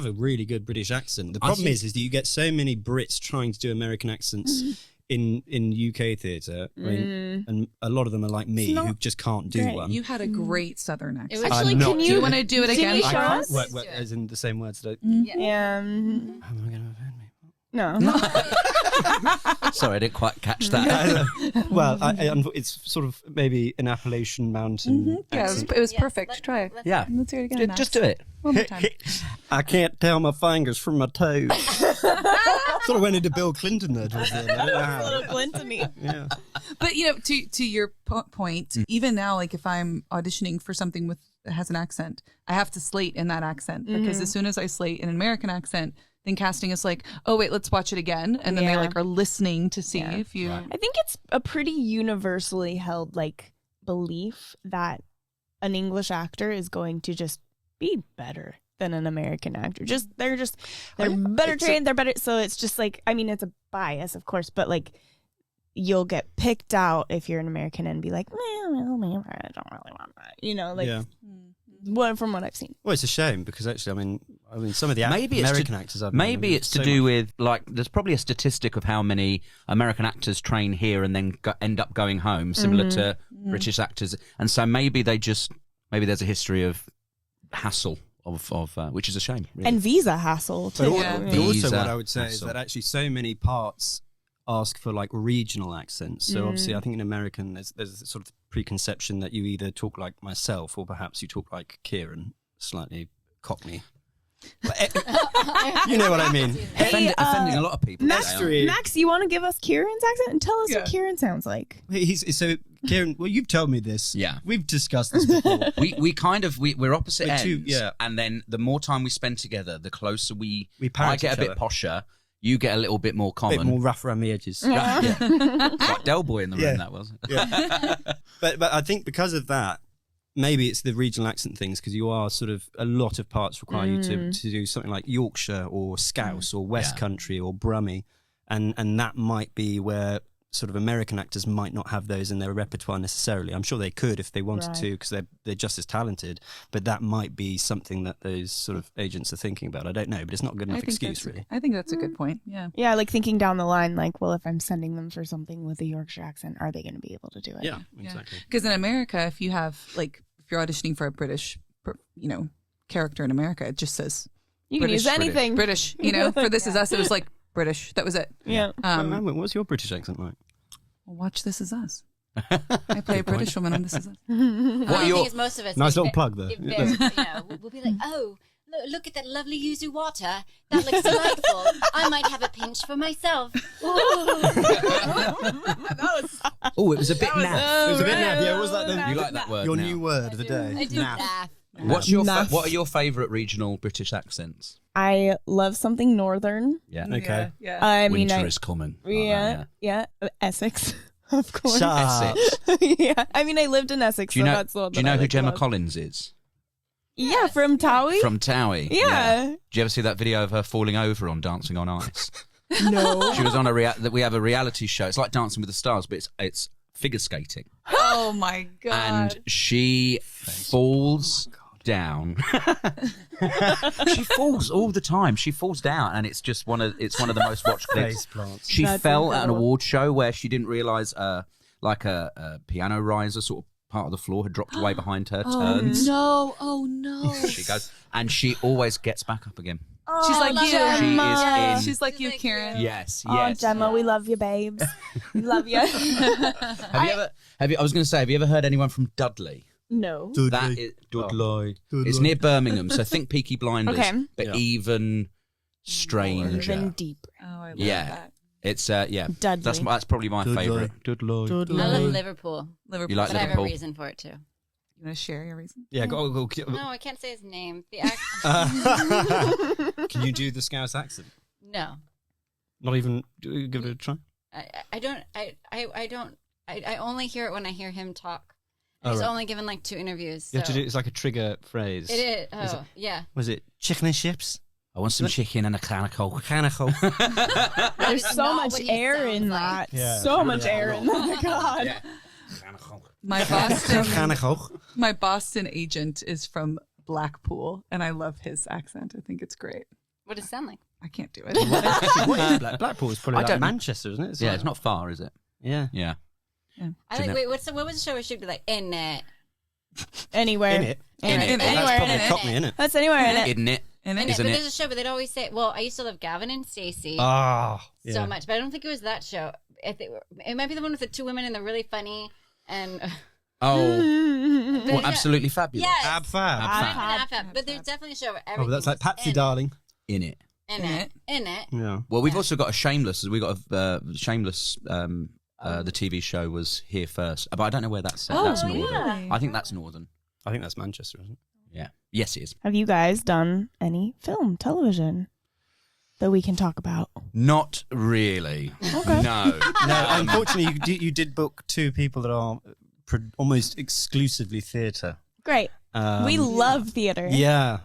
a really good British accent, the I problem think- is that you get so many Brits trying to do American accents in UK theatre, I mean, and a lot of them are like me who just can't do great. one. You had a great Southern accent. Actually, not can Do you you want to do it again? you for show us? us? As in the same words that Yeah. am I going to offend me? No. Sorry, I didn't quite catch that. Well, it's sort of maybe an Appalachian mountain Yeah, accent. it was perfect. Try it. Yeah. Let's hear it again. Just do it. One more time. I can't tell my fingers from my toes. Sort of went into Bill Clinton there towards the end. I don't know how. Little Clinton-y. Yeah. But to your point, even now, like if I'm auditioning for something that has an accent, I have to slate in that accent because as soon as I slate in an American accent, then casting is like, oh wait, let's watch it again, and then they like are listening to see if you. I think it's a pretty universally held like belief that an English actor is going to just be better than an American actor. They're better trained, they're better. So it's just like, I mean, it's a bias, of course, but like you'll get picked out if you're an American and be like, I don't really want that. You know, like from what I've seen. Well, it's a shame because actually, I mean, some of the Maybe American actors I've Maybe it's to do with like there's probably a statistic of how many American actors train here and then end up going home, similar to British actors, and so maybe there's a history of hassle of which is a shame. Really. And visa hassle too. But also Visa what I would say is hassle. that actually so many parts ask for like regional accents. So obviously I think in American there's a sort of preconception that you either talk like myself or perhaps you talk like Kieran, slightly Cockney. But, you know what I mean. Hey, offending a lot of people. Max, today, aren't you? Max, you want to give us Kieran's accent and tell us what Kieran sounds like? So Kieran, well, you've told me this. Yeah. We've discussed this before. we're opposite We're ends. two- yeah. And then the more time we spend together, the closer We I parrot get a each bit other. posher, you get a little bit more A common. bit more rough around the edges. Yeah. It's like Del Boy in the room, Yeah. that was. Yeah. but I think because of that, maybe it's the regional accent things because you are sort of a lot of parts require you to do something like Yorkshire or Scouse or West Yeah. Country or Brummie, and that might be where sort of American actors might not have those in their repertoire necessarily. I'm sure they could if they wanted to because they're just as talented, but that might be something that those sort of agents are thinking about. I don't know, but it's not a good enough excuse really. I think that's a good point. Yeah. Yeah, like thinking down the line, like, well, if I'm sending them for something with a Yorkshire accent, are they going to be able to do it? Yeah, exactly. Because in America, if you're auditioning for a British, character in America, it just says You can use anything. British. For This Is Us, it was like British. That was it. Yeah. What was your British accent like? Well, watch This Is Us. I play a British woman on This Is Us. What thing is most of us. Nice we- little plug there. it very- we'll be like, oh, look at that lovely yuzu water. That looks delightful. I might have a pinch for myself. Oh, it was a bit naff. It was a bit naff. Yeah, what was that then? You like that word? Your now? new word of the day. I do Naff. laugh. What are your favourite regional British accents? I love something northern. Yeah. Okay. Yeah. I mean, Winter is coming. yeah, Essex, of course. Shut up. Essex. Yeah, I mean, I lived in Essex, Do you so know? that's the one Do you that know I, who like, Gemma love. Collins is? Yeah, from Towie. From Towie. Yeah. Did you ever see that video of her falling over on Dancing on Ice? No. She was on we have a reality show. It's like Dancing with the Stars, but it's figure skating, Oh my god. and she falls down. She falls all the time. She falls down, and it's one of the most watched clips. Face plants. She That's fell at an incredible. award show where she didn't realise like a piano riser sort of part of the floor had dropped away behind her. Turns. no. Oh no. She goes, and she always gets back up again. She's like you. Gemma. She is in- She's like you, Kieran. Yes, Oh, yes. Gemma, we love you, babes. We love you. Have you ever heard anyone from Dudley? No. That is Dudley. It's near Birmingham, so think Peaky Blinders, Okay. but even stranger. Even deeper. Oh, I love Yeah. that. It's Dudley. That's probably my favourite. Dudley. I love Liverpool, Liverpool. You like but I have a Liverpool? reason for it too. You want to share your reason? Yeah, go. No, I can't say his name. The act. Can you do the Scouse accent? No, Not even give it a try. I don't. I only hear it when I hear him talk. Oh, He's right. only given like 2 interviews. You have to so- do. It's like a trigger phrase. It is. Oh, Is it- yeah. Was it chicken and chips? I want some chicken and a can of Coke. Mechanical. That There's is so not much what he air sounds in like. that. Yeah. So much Yeah. air in that. God. Yeah. Can of Coke. My Boston agent is from Blackpool, and I love his accent. I think it's great. What does it sound like? I can't do it. What is Blackpool is probably I like don't- Manchester, isn't it? It's not far, is it? Yeah. Yeah. I like, wait, what was the show where she'd be like, in it? Anywhere. In it. In it. That's Anywhere in probably it. Cockney, isn't it? That's anywhere in it. Isn't it? And In then it. Isn't But it? there's a show, but they'd always say, well, I used to love Gavin and Stacey Oh, yeah. so much, but I don't think it was that show. It might be the one with the two women and they're really funny and... Oh, well, absolutely fabulous. Yes. Ab Fab. Ab Fab. But there's definitely a show where Oh, everything but that's like was Patsy in, Darling. In it. In it. Yeah. Well, we've also got a Shameless. We got a Shameless. The TV show was here first, but I don't know where that's set. Oh, That's northern. yeah. I think that's northern. I think that's Manchester, isn't it? Yeah. Yes, it is. Have you guys done any film, television that we can talk about? Not really. Okay. No. No, unfortunately, you did book two people that are almost exclusively theatre. Great. We love theater. Yeah.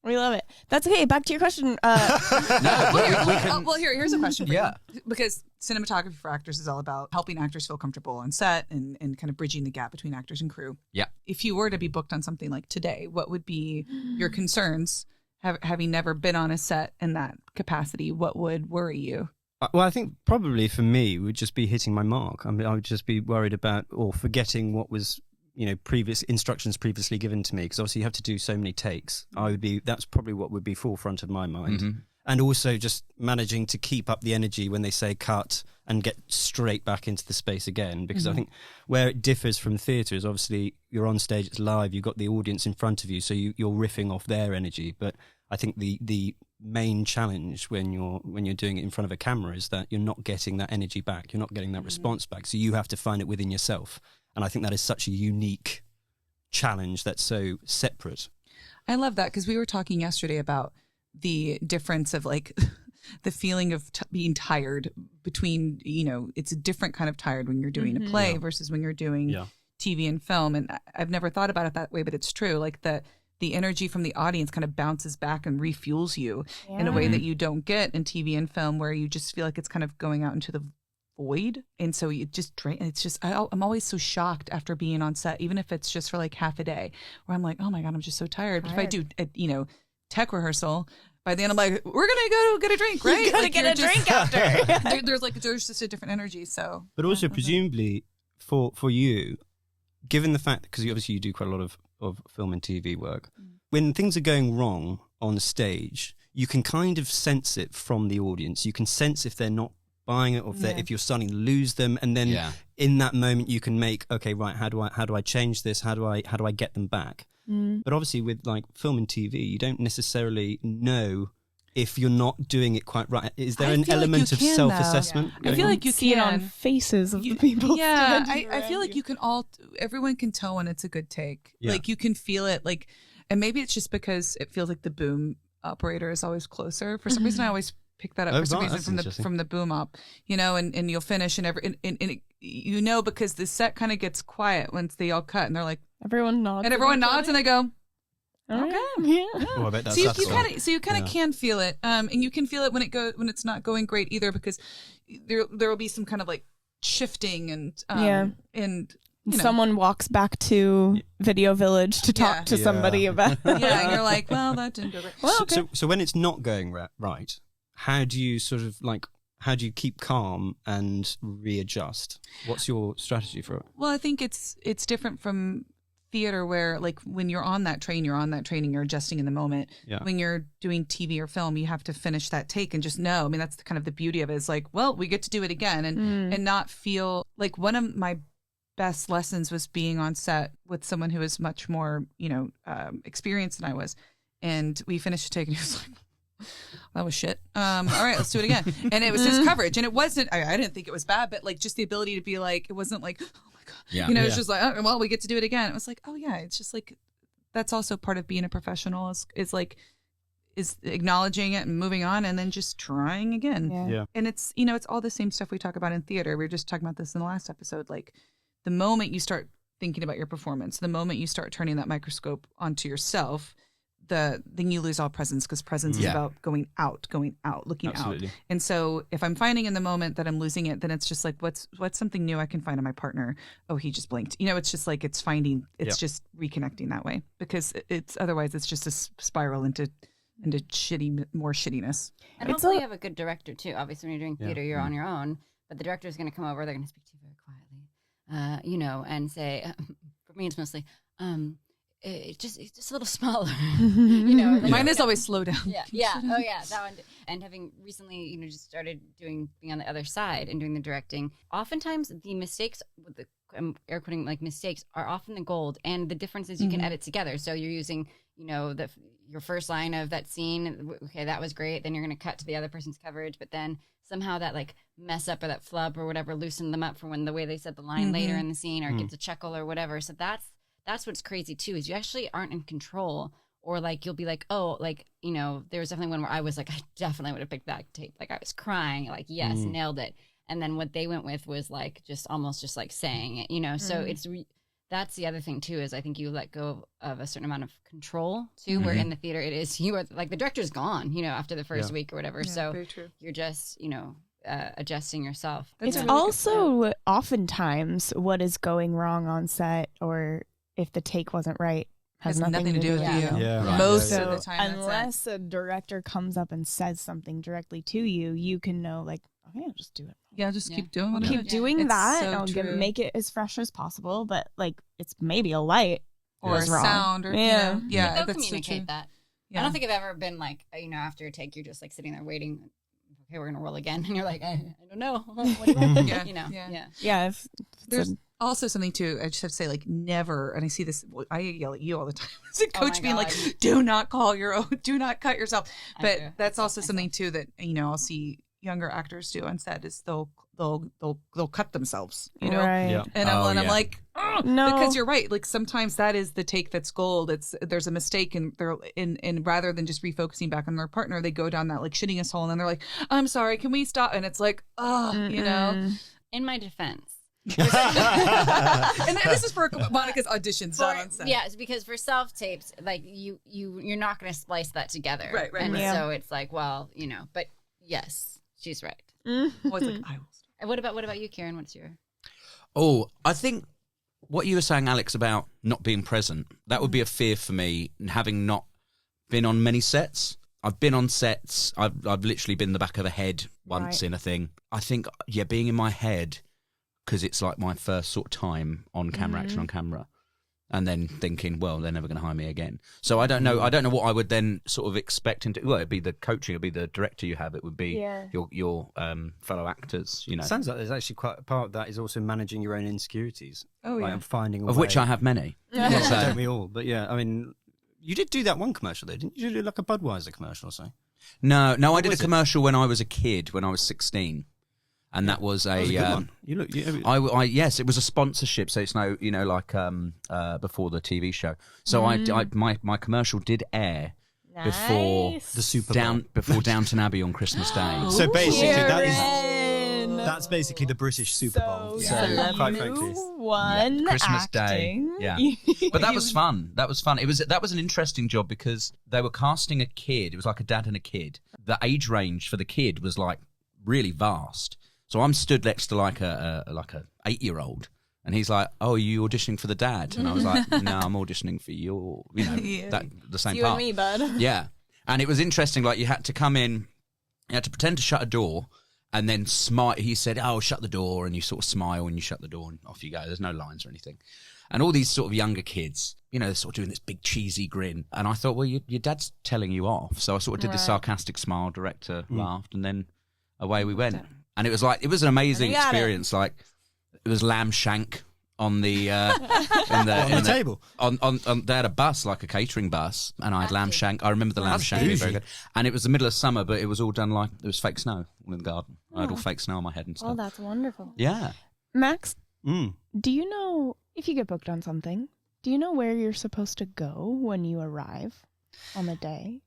We love it. That's okay. Back to your question. Well, here's a question for Yeah. you. Because cinematography for actors is all about helping actors feel comfortable on set and kind of bridging the gap between actors and crew. Yeah. If you were to be booked on something like today, what would be your concerns, having never been on a set in that capacity? What would worry you? Well, I think probably for me would just be hitting my mark. I mean, I would just be worried about or forgetting what was, previous instructions previously given to me, because obviously you have to do so many takes. That's probably what would be forefront of my mind. Mm-hmm. And also just managing to keep up the energy when they say cut and get straight back into the space again. Because I think where it differs from theatre is obviously you're on stage, it's live, you've got the audience in front of you, so you're riffing off their energy. But I think the main challenge when you're doing it in front of a camera is that you're not getting that energy back, you're not getting that response back. So you have to find it within yourself. And I think that is such a unique challenge that's so separate. I love that, because we were talking yesterday about the difference of like the feeling of being tired between, it's a different kind of tired when you're doing a play versus when you're doing TV and film. And I've never thought about it that way, but it's true. Like the energy from the audience kind of bounces back and refuels you in a way that you don't get in TV and film, where you just feel like it's kind of going out into the void. And so you just drain. It's just, I'm always so shocked after being on set, even if it's just for like half a day, where I'm like, oh my God, I'm just so tired. But if I do, tech rehearsal, by the end I'm like, we're going to go get a drink, right? You're gonna Like, get you're a drink after. there's just a different energy. So, But also presumably for you, given the fact, because obviously you do quite a lot of film and TV work, when things are going wrong on stage, you can kind of sense it from the audience. You can sense if they're not buying it, or if you're starting to lose them, and then in that moment you can make, okay, right, how do I change this? How do I get them back? But obviously with like film and TV, you don't necessarily know if you're not doing it quite right. Is there an element of self-assessment? I feel like you see it on faces of the people. Yeah, standing I feel around like you can everyone can tell when it's a good take. Yeah. Like you can feel it, like, and maybe it's just because it feels like the boom operator is always closer. For some reason, I always pick that up for some reason from the boom op, and you'll finish and because the set kind of gets quiet once they all cut and they're like, Everyone nods. and everyone nods and they go, okay. Yeah. Oh, I bet that's So you kind of can feel it, and you can feel it when it's not going great either, because there will be some kind of like shifting and someone walks back to Video Village to talk to somebody about. and you're like, well, that didn't go great. Well, okay. So when it's not going right, how do you keep calm and readjust? What's your strategy for it? Well, I think it's different from theater, where like when you're on that train, you're adjusting in the moment. Yeah. When you're doing TV or film, you have to finish that take and just know. I mean, that's kind of the beauty of it, is like, well, we get to do it again and not feel like. One of my best lessons was being on set with someone who was much more, experienced than I was. And we finished the take and he was like, that was shit. All right, let's do it again. And it was his coverage. And it wasn't, I didn't think it was bad, but like just the ability to be like, it wasn't like, oh my God. Yeah. It's just like, oh, well, we get to do it again. It was like, oh yeah, it's just like, that's also part of being a professional is acknowledging it and moving on and then just trying again. Yeah. And it's, it's all the same stuff we talk about in theater. We were just talking about this in the last episode. Like the moment you start thinking about your performance, the moment you start turning that microscope onto yourself, then you lose all presence, because presence is about going out, looking Absolutely. out. And so if I'm finding in the moment that I'm losing it, then it's just like, what's something new I can find in my partner? Oh, he just blinked. It's just like, it's just reconnecting that way, because it's otherwise it's just a spiral into into more shittiness. And It's hopefully a- you have a good director too. Obviously, when you're doing theater, you're on your own. But the director is going to come over. They're going to speak to you very quietly, and say, for me, it's mostly, it's just a little smaller, like- Mine is always slow down. Yeah. Oh, yeah. That one. And having recently, just started being on the other side and doing the directing, oftentimes the mistakes, with the air quoting, like mistakes, are often the gold. And the difference is you can edit together. So you're using, your first line of that scene. Okay, that was great. Then you're going to cut to the other person's coverage. But then somehow that like mess up or that flub or whatever loosened them up for when the way they said the line later in the scene, or gives a chuckle or whatever. So that's what's crazy too, is you actually aren't in control. Or like you'll be like, oh, like, there was definitely one where I was like, I definitely would have picked that tape. Like I was crying, like, yes, nailed it. And then what they went with was like just almost just like saying it, So it's that's the other thing too, is I think you let go of a certain amount of control too. Where in the theater it is you are like the director's gone, after the first week or whatever. Yeah, so very true. you're just adjusting yourself. That's It's a really good also oftentimes what is going wrong on set, or if the take wasn't right, has nothing to do with Yeah. you. Yeah. Right. Most So of the time. that's it. unless a director comes up and says something directly to you, you can know like, okay, I'll just do it. Yeah, just Yeah. keep doing what Keep doing It's that. so I'll true. make it as fresh as possible, but like it's maybe a light or is wrong. sound or Yeah. yeah, They'll that's so communicate true. that. Yeah. I don't think I've ever been like, after a take, you're just like sitting there waiting. Okay, we're gonna roll again, and you're like, I don't know. What do you Yeah. yeah. Yeah, if There's also something too, I just have to say, like, never, and I see this, I yell at you all the time as a Oh coach my being like, God. do not call your own, do not cut yourself. I But do. that's I also cut something too that, myself. I'll see younger actors do on set is they'll cut themselves, right. Yeah. And Oh, I'm yeah. like, oh, No. because you're right. Like sometimes that is the take that's gold. There's a mistake, and they're in rather than just refocusing back on their partner, they go down that like shittiness hole, and then they're like, I'm sorry, can we stop? And it's like, oh, Mm-mm. In my defense, And this is for Monica's auditions, not on set. yeah, it's because for self tapes, like you're not going to splice that together, Right, and right. so it's like, well, but yes, she's right. Well, it's like, I will stop. And what about you, Kieran? What's your Oh, I think what you were saying, Alex, about not being present, that would be a fear for me, having not been on many sets. I've been on sets. I've literally been the back of a head once Right. in a thing. I think, being in my head, because it's like my first sort of time on camera, action on camera, and then thinking, well, they're never going to hire me again. So I don't know. I don't know what I would then sort of expect. Well, it'd be the coaching, it'd be the director you have. It would be Yeah. your fellow actors. Sounds like there's actually quite a part of that is also managing your own insecurities. Oh, like, yeah. and finding a of which way. I have many. Well, So- don't we all? But yeah, I mean, you did do that one commercial though, didn't you? You did like a Budweiser commercial or something. No, I did a was it? commercial when I was a kid, when I was 16, and that was That was a good one. You look. yes, it was a sponsorship, so it's like before the TV show. So my commercial did air before Nice. the Super Bowl. before Downton Abbey on Christmas Day. So basically, Kieran. that's basically the British Super Bowl. So, quite frankly, one Christmas Day. acting. Yeah. But that was fun. That was fun. That was an interesting job because they were casting a kid. It was like a dad and a kid. The age range for the kid was like really vast. So I'm stood next to like a 8-year-old, and he's like, "Oh, are you auditioning for the dad?" And I was like, "No, I'm auditioning for your, Yeah. the same You part." and me, bud. Yeah, and it was interesting. Like you had to come in, you had to pretend to shut a door, and then smile. He said, "Oh, shut the door," and you sort of smile and you shut the door, and off you go. There's no lines or anything. And all these sort of younger kids, they're sort of doing this big cheesy grin. And I thought, well, your dad's telling you off. So I sort of did the sarcastic smile. Director laughed, and then away we went. And it was an amazing And you got it. experience. Like it was lamb shank on the on the table. on they had a bus, like a catering bus, and I had lamb shank. I remember the lamb That's shank being very bougie. good. And it was the middle of summer, but it was all done like it was fake snow all in the garden. I had all fake snow on my head and stuff. Oh, that's wonderful. Yeah. Max, Mm. do you know if you get booked on something? Do you know where you're supposed to go when you arrive on the day?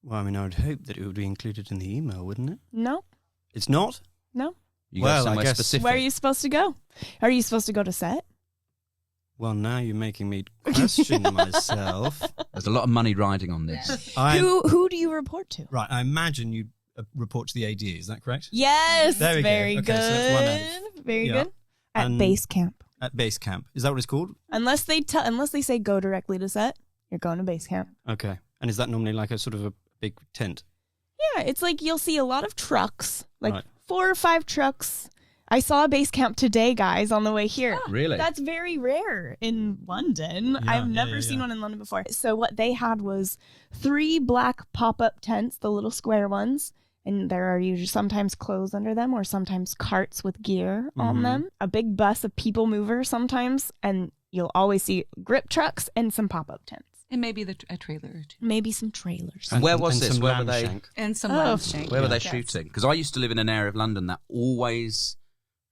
Well, I mean, I would hope that it would be included in the email, wouldn't it? No, It's not. no. You Well, go I somewhere guess- specific. Where are you supposed to go? Are you supposed to go to set? Well, now you're making me question myself. There's a lot of money riding on this. Who do you report to? Right, I imagine you report to the AD. Is that correct? Yes, There we go. very Okay, so that's one good. Very Yeah. good. At And- base camp. At base camp. Is that what it's called? Unless they say go directly to set, you're going to base camp. Okay. And is that normally like a sort of a big tent? Yeah, it's like you'll see a lot of trucks, like Right. 4 or 5 trucks. I saw a base camp today, guys, on the way here. Really? That's very rare in London. Yeah, I've never seen one in London before. So what they had was 3 black pop-up tents, the little square ones, and there are usually sometimes clothes under them or sometimes carts with gear on them. A big bus of people mover sometimes, and you'll always see grip trucks and some pop-up tents. And maybe a trailer or two. Maybe some trailers. And where was this? some Where were lamb they? shank. And some Oh. lounge shank. Where were they Yes. shooting? Because I used to live in an area of London that always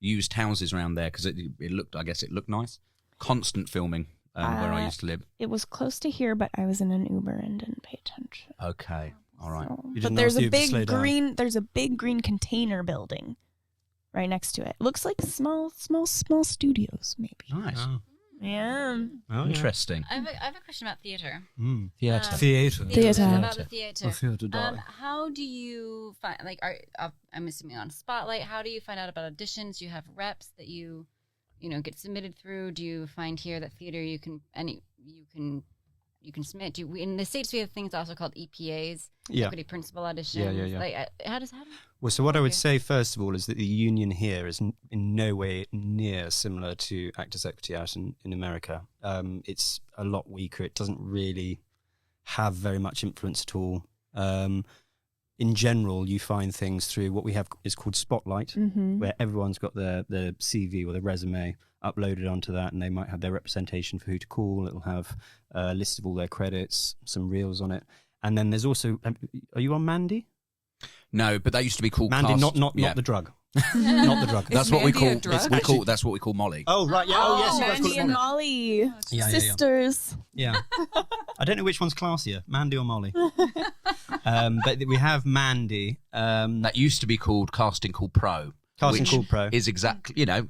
used houses around there because it looked, I guess it looked nice. Constant filming where I used to live. It was close to here, but I was in an Uber and didn't pay attention. Okay, all right. So- You But didn't there's ask a you to slow big down. green. There's a big green container building right next to it. Looks like small studios, maybe. Nice. Oh. Yeah. Oh, Interesting. I have a question about theater. Theatre. Theatre. Theatre. About the theater. theatre How do you find, like, I'm assuming on Spotlight, how do you find out about auditions? Do you have reps that you get submitted through? Do you find here that theater you can submit? In the States, we have things also called EPAs, Yeah. equity principal auditions. Yeah. Like, how does Well, so what I would Okay. say first of all is that the union here is in no way near similar to Actors Equity out in America. It's a lot weaker. It doesn't really have very much influence at all. In general, you find things through what we have is called Spotlight, Mm-hmm. where everyone's got their CV or their resume uploaded onto that, and they might have their representation for who to call. It'll have a list of all their credits, some reels on it. And then there's also, are you on Mandy? No, but that used to be called Mandy, cast- not yeah. the drug. Not the drug. That's what we Mandy a call. drug? That's what we call Molly. Oh, right. Yeah. Oh, yes. You guys call Mandy it and Molly. Molly, Yeah. sisters. Yeah. I don't know which one's classier, Mandy or Molly. But we have Mandy. That used to be called Casting Call Pro. Casting which Call Pro. is exactly, Yeah.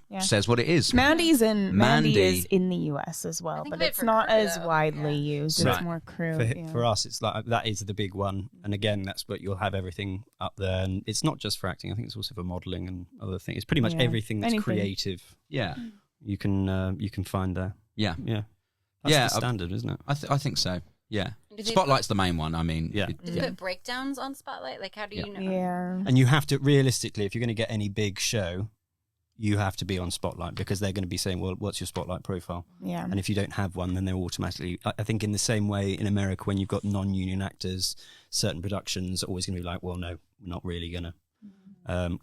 Yeah. says what it is. Mandy is Mandy. in the US as well, think but of it it's for not crew, as though. widely Yeah. used. Right. It's more crew. For, yeah. for us, it's like that is the big one, and again, that's what you'll have everything up there, and it's not just for acting. I think it's also for modelling and other things. It's pretty much Yeah. everything that's Anything. creative. Yeah, You can find there. yeah. Yeah, that's Yeah, the standard, isn't it? I think so. Yeah, Do they Spotlight's the main one. I mean, Yeah. Do they put breakdowns on Spotlight? Like, how do you know? Yeah. And you have to realistically, if you're going to get any big show, you have to be on Spotlight because they're going to be saying, "Well, what's your Spotlight profile?" Yeah. And if you don't have one, then they're automatically. I think in the same way in America, when you've got non-union actors, certain productions are always going to be like, "Well, no, we're not really going to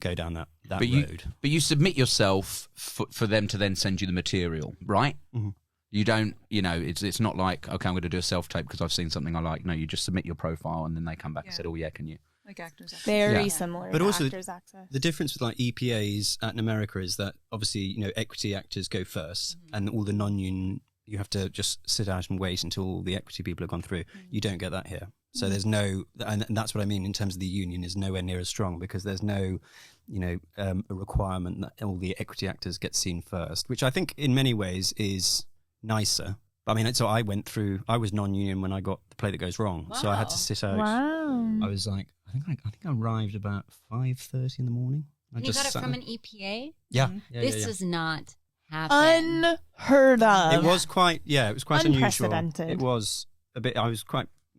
go down that but road." but you submit yourself for them to then send you the material, right? Mhm. You don't, it's not like, okay, I'm going to do a self tape because I've seen something I like. No, you just submit your profile and then they come back and Yeah. said, oh yeah, can you? Like actors. Very Yeah. similar But to also Actors Access. The difference with like EPAs in America is that obviously, equity actors go first, and all the non-union, you have to just sit out and wait until all the equity people have gone through. You don't get that here. So there's no, and that's what I mean in terms of the union is nowhere near as strong because there's no, a requirement that all the equity actors get seen first, which I think in many ways is nicer. I mean, so I was non-union when I got The Play That Goes Wrong, so I had to Wow. sit out. Wow. I was like, I think I arrived about 5:30 in the morning. I And you got it sat from there. an EPA? Yeah. This does not happen. Unheard of. It was quite unusual. Unprecedented. It was a bit. I was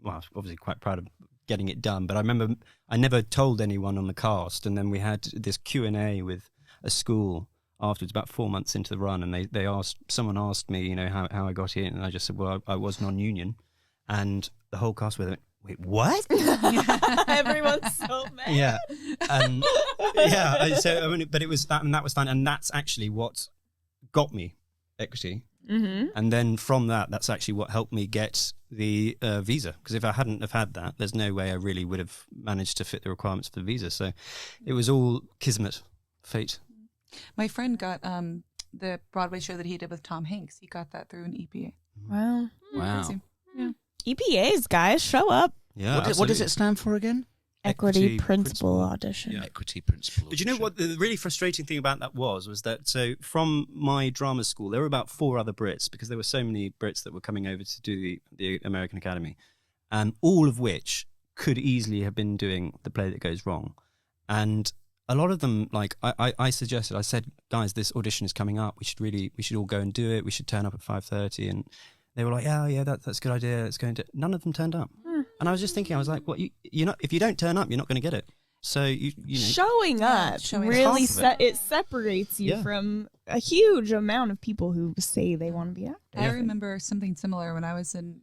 obviously quite proud of getting it done. But I remember I never told anyone on the cast, and then we had this Q&A with a school afterwards, about 4 months into the run, and someone asked me, how I got in, and I just said, well, I was non-union, and the whole cast went, wait, what? Everyone's so mad. Yeah, and yeah. So but it was that, and that was fun, and that's actually what got me equity. Mm-hmm. And then from that's actually what helped me get the visa. Because if I hadn't have had that, there's no way I really would have managed to fit the requirements for the visa. So it was all kismet, fate. My friend got the Broadway show that he did with Tom Hanks. He got that through an EPA. Wow. Wow. Crazy. EPAs, guys, show up. Yeah. What does it stand for again? Equity Equity Principal Principal. Audition. Yeah. Equity principle. But you know what? The really frustrating thing about that was that so from my drama school, there were about 4 other Brits because there were so many Brits that were coming over to do the American Academy, and all of which could easily have been doing The Play That Goes Wrong. And a lot of them, like I suggested, I said, guys, this audition is coming up. We should all go and do it. We should turn up at 5:30. And they were like, yeah, that's a good idea. Let's go and do it. None of them turned up. And I was just thinking, I was like, what? You're not, if you don't turn up, you're not going to get it. So you know, showing up really it separates you from a huge amount of people who say they want to be actors. I remember something similar when I was in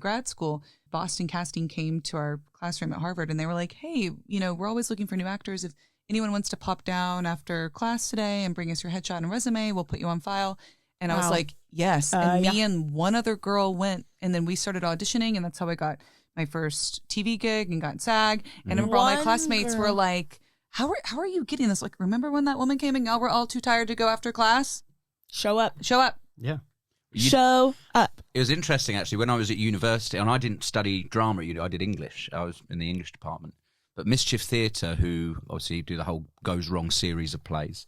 grad school. Boston Casting came to our classroom at Harvard, and they were like, "Hey, we're always looking for new actors. If anyone wants to pop down after class today and bring us your headshot and resume, we'll put you on file." And I was like, "Yes." And me and one other girl went, and then we started auditioning, and that's how I got my first TV gig and got SAG. And all my classmates were like, how are you getting this? Like, remember when that woman came and y'all were all too tired to go after class? Show up. Yeah. Show up. It was interesting, actually, when I was at university, and I didn't study drama at uni, I did English. I was in the English department. But Mischief Theatre, who obviously do the whole Goes Wrong series of plays,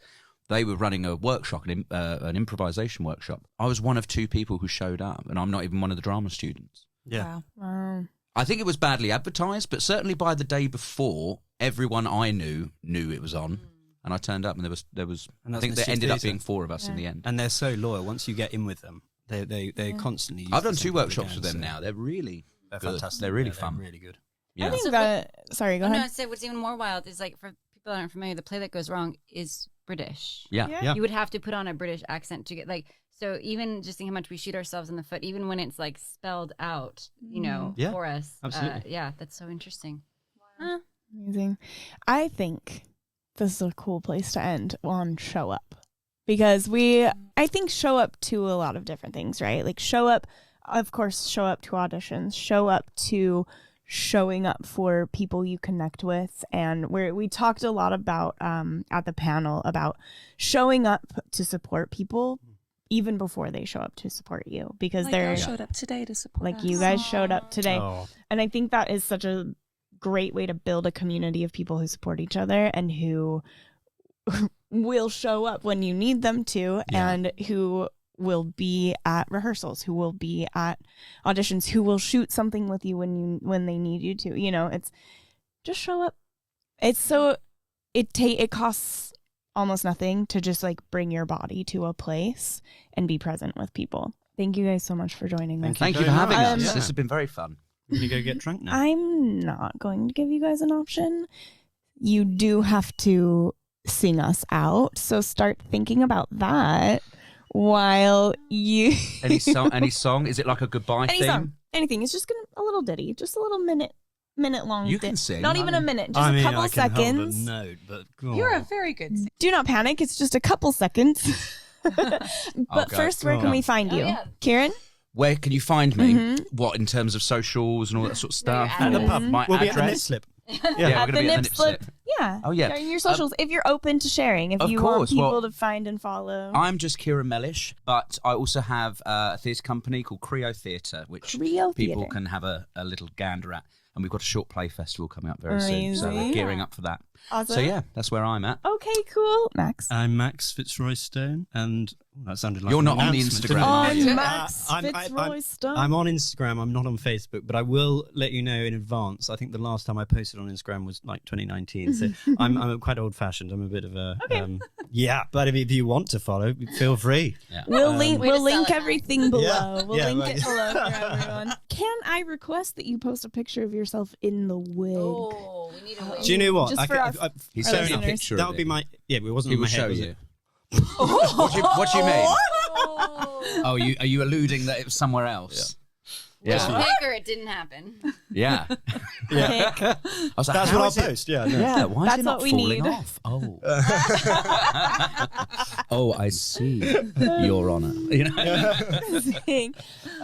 they were running a workshop, an improvisation workshop. I was one of 2 people who showed up, and I'm not even one of the drama students. Yeah. Wow. I think it was badly advertised, but certainly by the day before, everyone I knew it was on, and I turned up, and there was. And I think there ended up being 4 of us in the end. And they're so loyal. Once you get in with them, they constantly. Use I've done the same 2 workshops again, with them so now. They're really they're good. fantastic. They're really Yeah, fun. They're really good. Yeah. I think So sorry, go No, ahead. I'd say what's even more wild is like for people that aren't familiar, the play that goes wrong is British. Yeah. You would have to put on a British accent to get so even just think how much we shoot ourselves in the foot, even when it's like spelled out, Yeah, for us. absolutely. That's so interesting. Amazing. I think this is a cool place to end on show up, because I think show up to a lot of different things, right? Like show up, of course, show up to auditions, show up to showing up for people you connect with. And we talked a lot about at the panel about showing up to support people even before they show up to support you, because they're showed up today to support like us. you guys showed up today. Oh. And I think that is such a great way to build a community of people who support each other and who will show up when you need them to, and who will be at rehearsals, who will be at auditions, who will shoot something with you when they need you to. It's just show up. It's so it costs almost nothing to just like bring your body to a place and be present with people. Thank you guys so much for joining us. Thank you for very having much. us. Yeah. This has been very fun. You go get drunk now. I'm not going to give you guys an option. You do have to sing us out, so start thinking about that while you Any song? Is it like a goodbye any theme? song, anything. It's just a little ditty, just a little minute long. You can ditty. sing. Not even a minute, just a couple I can seconds. hold a note, but You're a very good singer. Do not panic. It's just a couple seconds. But go. first, where can we find you, yeah. Kieran? Where can you find me? What, in terms of socials and all that sort of stuff? At the pub. My We'll be at the nip address? slip. Yeah, At we're going to the be at nip the nip slip. slip. Yeah. Oh, yeah. Sharing your socials if you're open to sharing. If Of you want course, people well, to find and follow. I'm just Kieran Mellish, but I also have a theatre company called Creo Theatre, which Creo people Theatre. can have a little gander at. And we've got a short play festival coming up very soon, so we're Amazing. gearing up for that. Awesome. So yeah, that's where I'm at. Okay, cool. Max. I'm Max FitzRoy-Stone, and that sounded like You're an not on the announcement, Instagram, didn't it? are you? Max I'm FitzRoy-Stone. I'm on Instagram. I'm not on Facebook, but I will let you know in advance. I think the last time I posted on Instagram was like 2019, so I'm quite old-fashioned. I'm a bit of a yeah. But if you want to follow, feel free. Yeah. We'll Way to link sell it. everything below. Yeah. We'll Yeah, link right. it below for everyone. Can I request that you post a picture of yourself in the wig? Oh, we need a wig. Do you know what? Just for our- He's Our sending a listeners. picture that of would be it. my it wasn't He on will my head, show was you. it? What do you mean? Oh. Oh, are you alluding that it was somewhere else? Well, Yeah. pick or it didn't happen. Yeah. Yeah. Pick. I was like, That's how what I'll is it- post. Yeah. no. Yeah, why is That's it not what we falling need. off? Oh. Oh, I see. Your Honour. You know?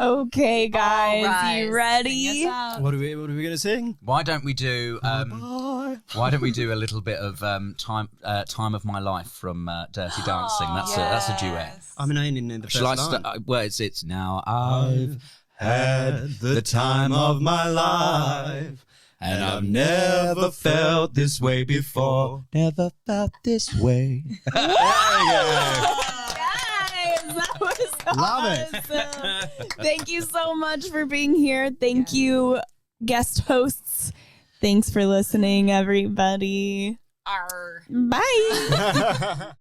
Okay, guys, All you right. ready? Sing us out. What are we going to sing? Why don't we do Bye. Why don't we do a little bit of time of my life from Dirty Dancing? That's a duet. I'm an in the first Shall I line. start? Well, it's now I've Had the time of my life, and I've never felt this way before. never felt this way. Guys, that was Love it. awesome. Thank you so much for being here. Thank you, guest hosts. Thanks for listening, everybody. Arr. Bye.